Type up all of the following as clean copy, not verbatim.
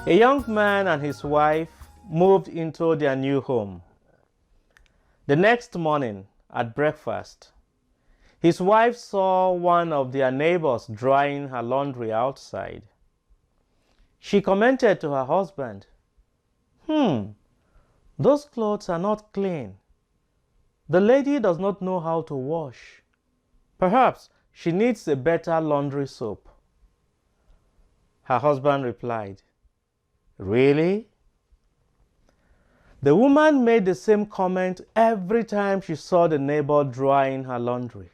A young man and his wife moved into their new home. The next morning at breakfast, his wife saw one of their neighbors drying her laundry outside. She commented to her husband, those clothes are not clean. The lady does not know how to wash. Perhaps she needs a better laundry soap. Her husband replied, Really? The woman made the same comment every time she saw the neighbor drying her laundry.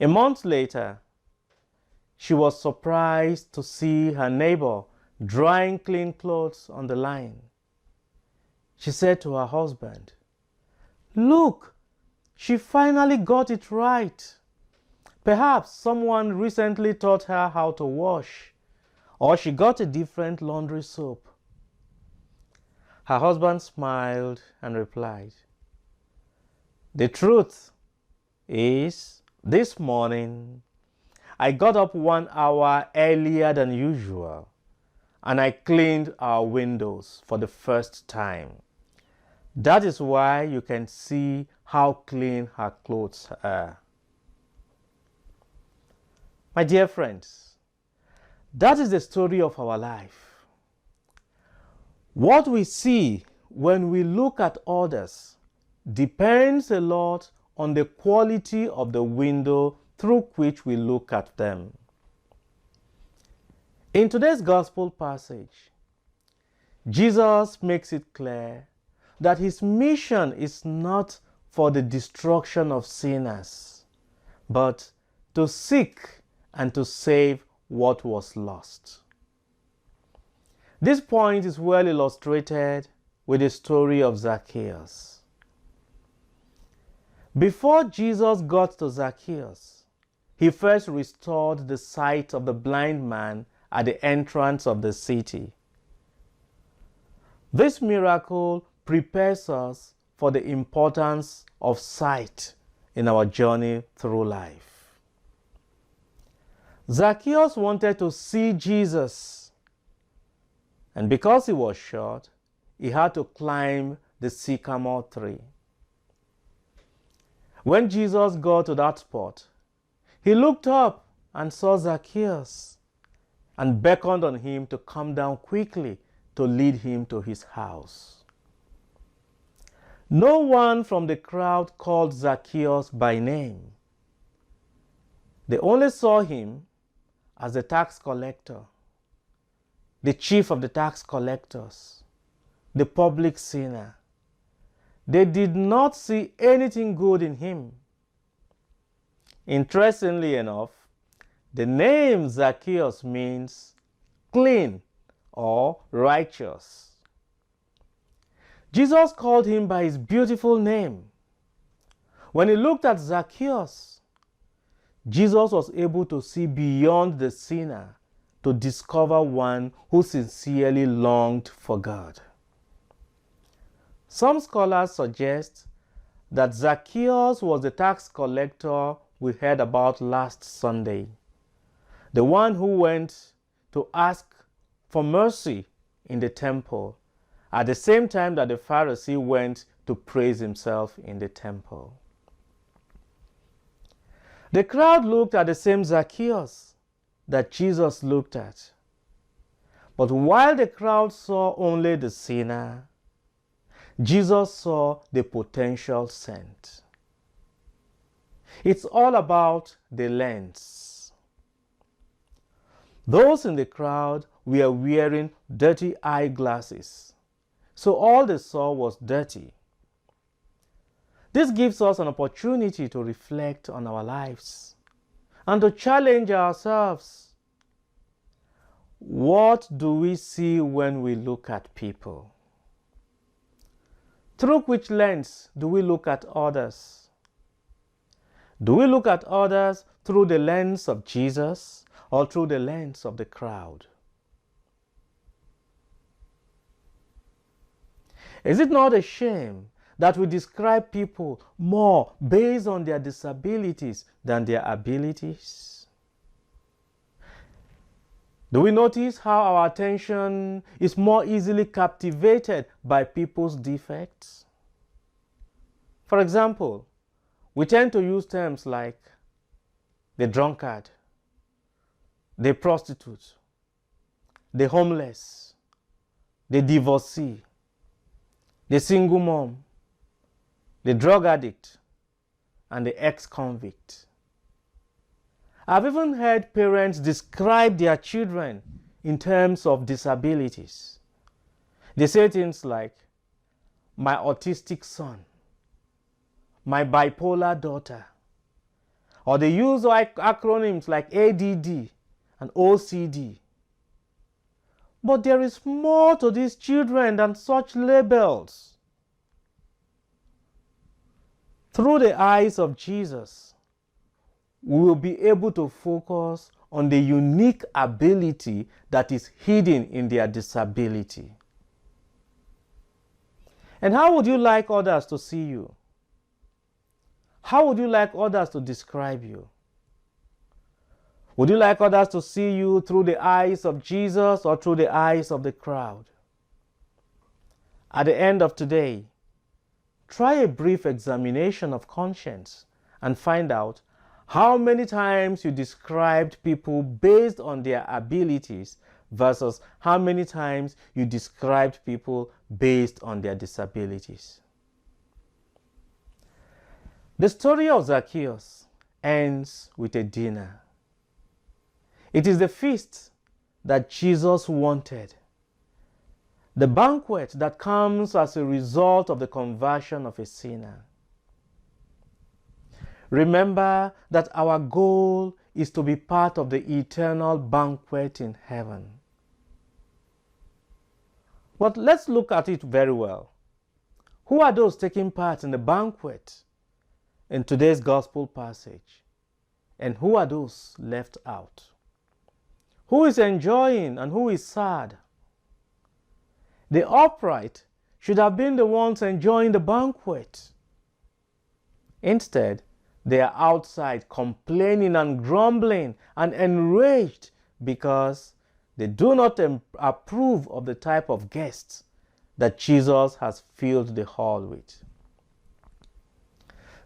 A month later, she was surprised to see her neighbor drying clean clothes on the line. She said to her husband, Look, she finally got it right. Perhaps someone recently taught her how to wash, or she got a different laundry soap. Her husband smiled and replied, The truth is, this morning, I got up 1 hour earlier than usual, and I cleaned our windows for the first time. That is why you can see how clean her clothes are. My dear friends, that is the story of our life. What we see when we look at others depends a lot on the quality of the window through which we look at them. In today's gospel passage, Jesus makes it clear that his mission is not for the destruction of sinners, but to seek and to save what was lost. This point is well illustrated with the story of Zacchaeus. Before Jesus got to Zacchaeus, he first restored the sight of the blind man at the entrance of the city. This miracle prepares us for the importance of sight in our journey through life. Zacchaeus wanted to see Jesus, and because he was short, he had to climb the sycamore tree. When Jesus got to that spot, he looked up and saw Zacchaeus and beckoned on him to come down quickly to lead him to his house. No one from the crowd called Zacchaeus by name. They only saw him as the tax collector, the chief of the tax collectors, the public sinner. They did not see anything good in him. Interestingly enough, the name Zacchaeus means clean or righteous. Jesus called him by his beautiful name. When he looked at Zacchaeus, Jesus was able to see beyond the sinner to discover one who sincerely longed for God. Some scholars suggest that Zacchaeus was the tax collector we heard about last Sunday, the one who went to ask for mercy in the temple at the same time that the Pharisee went to praise himself in the temple. The crowd looked at the same Zacchaeus that Jesus looked at. But while the crowd saw only the sinner, Jesus saw the potential saint. It's all about the lens. Those in the crowd were wearing dirty eyeglasses, so all they saw was dirty. This gives us an opportunity to reflect on our lives and to challenge ourselves. What do we see when we look at people? Through which lens do we look at others? Do we look at others through the lens of Jesus or through the lens of the crowd? Is it not a shame that we describe people more based on their disabilities than their abilities? Do we notice how our attention is more easily captivated by people's defects? For example, we tend to use terms like the drunkard, the prostitute, the homeless, the divorcee, the single mom, the drug addict, and the ex-convict. I've even heard parents describe their children in terms of disabilities. They say things like, my autistic son, my bipolar daughter, or they use acronyms like ADD and OCD. But there is more to these children than such labels. Through the eyes of Jesus, we will be able to focus on the unique ability that is hidden in their disability. And how would you like others to see you? How would you like others to describe you? Would you like others to see you through the eyes of Jesus or through the eyes of the crowd? At the end of today, try a brief examination of conscience and find out how many times you described people based on their abilities versus how many times you described people based on their disabilities. The story of Zacchaeus ends with a dinner. It is the feast that Jesus wanted, the banquet that comes as a result of the conversion of a sinner. Remember that our goal is to be part of the eternal banquet in heaven. But let's look at it very well. Who are those taking part in the banquet in today's gospel passage? And who are those left out? Who is enjoying and who is sad? The upright should have been the ones enjoying the banquet. Instead, they are outside complaining and grumbling and enraged because they do not approve of the type of guests that Jesus has filled the hall with.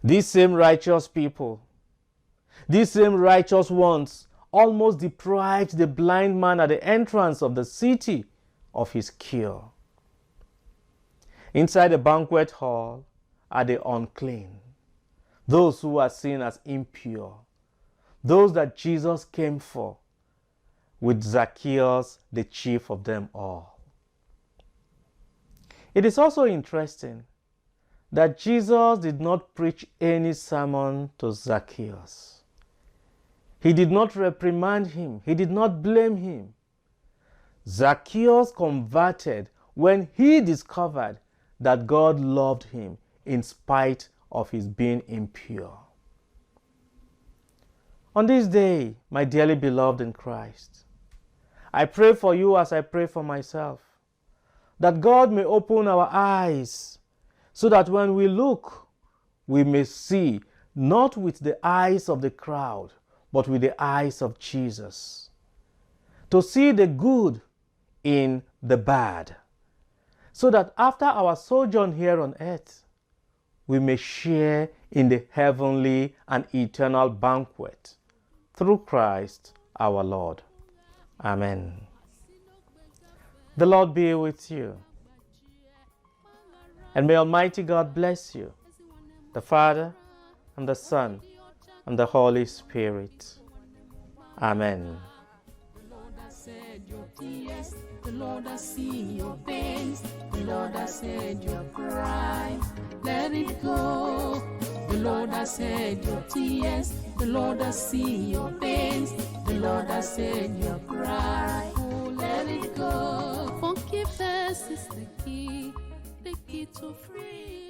These same righteous people, these same righteous ones, almost deprived the blind man at the entrance of the city of his cure. Inside the banquet hall are the unclean, those who are seen as impure, those that Jesus came for, with Zacchaeus the chief of them all. It is also interesting that Jesus did not preach any sermon to Zacchaeus. He did not reprimand him. He did not blame him. Zacchaeus converted when he discovered that God loved him in spite of his being impure. On this day, my dearly beloved in Christ, I pray for you as I pray for myself, that God may open our eyes so that when we look, we may see not with the eyes of the crowd, but with the eyes of Jesus. To see the good in the bad, so that after our sojourn here on earth, we may share in the heavenly and eternal banquet through Christ our Lord. Amen. The Lord be with you. And may Almighty God bless you, the Father and the Son and the Holy Spirit. Amen. The Lord has said your tears, the Lord has seen your pains, the Lord has heard your cry, let it go. The Lord has heard your tears, the Lord has seen your pains, the Lord has heard your cry, oh, let it go. Forgiveness is the key to freedom.